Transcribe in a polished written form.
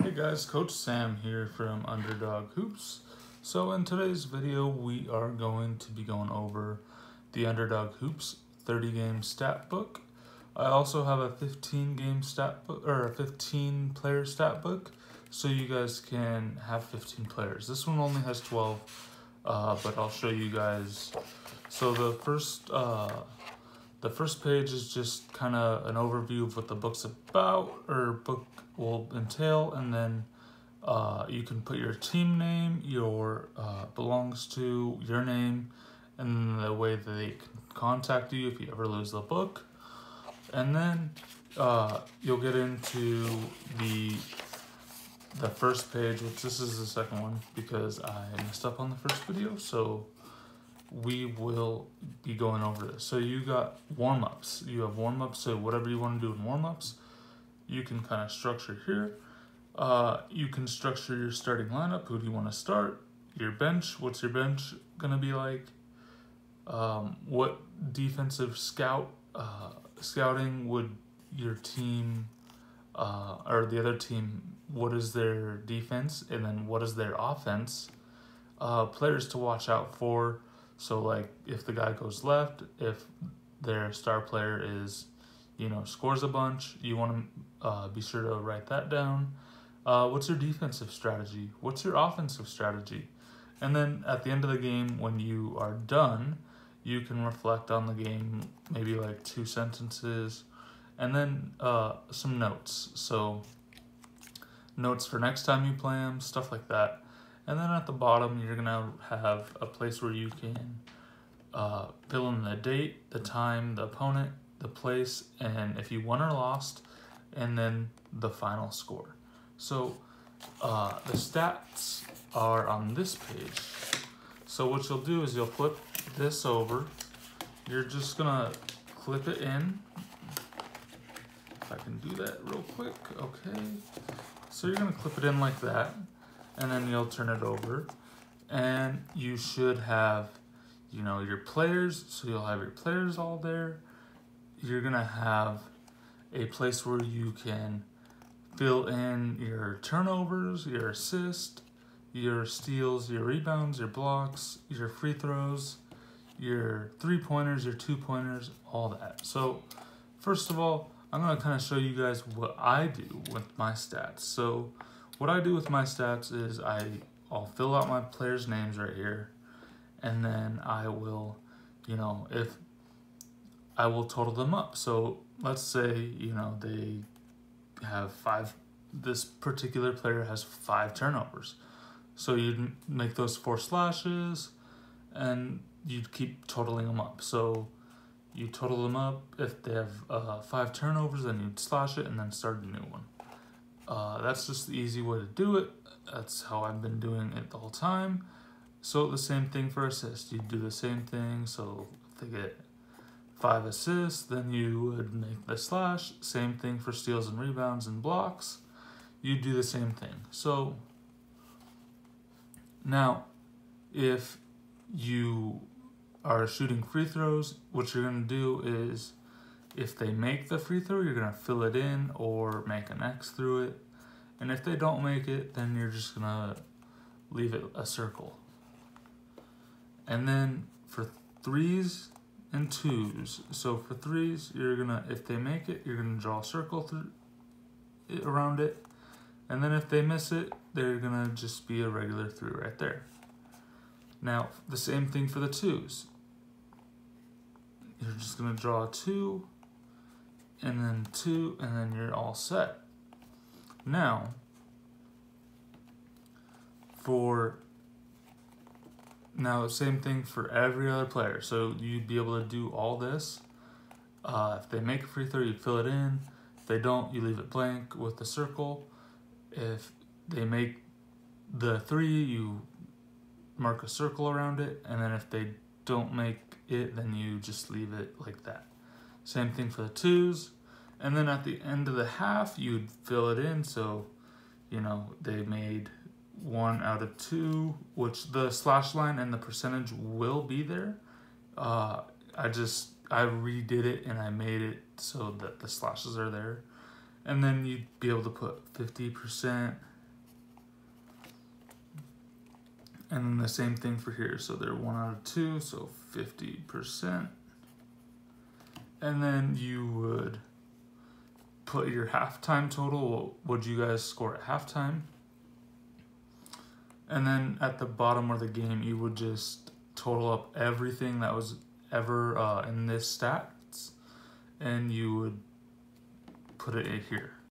Hey guys, Coach Sam here from Underdog Hoops. So in today's video, we are going to be going over the Underdog Hoops 30 game stat book. I also have a 15 game stat book, or a 15 player stat book, so you guys can have 15 players. This one only has 12, but I'll show you guys. So the first page is just kind of an overview of what the book's about, or book will entail, and then you can put your team name, your belongs to, your name, and the way that they can contact you if you ever lose the book. And then you'll get into the first page, which this is the second one because I messed up on the first video, so we will be going over this. So you got warm-ups. You have warm-ups, so whatever you want to do in warm-ups, you can kind of structure here. You can structure your starting lineup. Who do you want to start? Your bench. What's your bench going to be like? What defensive scouting would your team or the other team, what is their defense? And then what is their offense? Players to watch out for. So like if the guy goes left, if their star player is, scores a bunch, you want to be sure to write that down. What's your defensive strategy? What's your offensive strategy? And then at the end of the game, when you are done, you can reflect on the game, maybe like 2 sentences, and then some notes. So notes for next time you play them, stuff like that. And then at the bottom, you're going to have a place where you can fill in the date, the time, the opponent, the place, and if you won or lost, and then the final score. So the stats are on this page. So what you'll do is you'll flip this over. You're just going to clip it in. If I can do that real quick. Okay. So you're going to clip it in like that. And then you'll turn it over, and you should have, your players. So you'll have your players all there. You're gonna have a place where you can fill in your turnovers, your assists, your steals, your rebounds, your blocks, your free throws, your 3-pointers, your 2-pointers, all that. So first of all, I'm gonna kind of show you guys what I do with my stats. So what I do with my stats is I'll fill out my players' names right here, and then I will, if I will total them up. So let's say, they have 5, this particular player has 5 turnovers. So you'd make those 4 slashes, and you'd keep totaling them up. So you total them up. If they have 5 turnovers, then you'd slash it and then start a new one. That's just the easy way to do it. That's how I've been doing it the whole time. So the same thing for assists. You do the same thing. So if they get 5 assists, then you would make the slash. Same thing for steals and rebounds and blocks. You do the same thing. So now, if you are shooting free throws, what you're going to do is, if they make the free throw, you're going to fill it in or make an X through it. And if they don't make it, then you're just going to leave it a circle. And then for 3s and 2s, so for 3s, you're going to, if they make it, you're going to draw a circle through it, around it. And then if they miss it, they're going to just be a regular 3 right there. Now, the same thing for the 2s. You're just going to draw a 2, and then 2, and then you're all set. Now, same thing for every other player. So you'd be able to do all this. If they make a free throw, you fill it in. If they don't, you leave it blank with the circle. If they make the 3, you mark a circle around it. And then if they don't make it, then you just leave it like that. Same thing for the 2s. And then at the end of the half, you'd fill it in. So, they made 1 out of 2, which the slash line and the percentage will be there. I redid it and I made it so that the slashes are there. And then you'd be able to put 50%. And then the same thing for here. So they're 1 out of 2, so 50%. And then you would put your halftime total. What would you guys score at halftime? And then at the bottom of the game, you would just total up everything that was ever in this stats, and you would put it in here.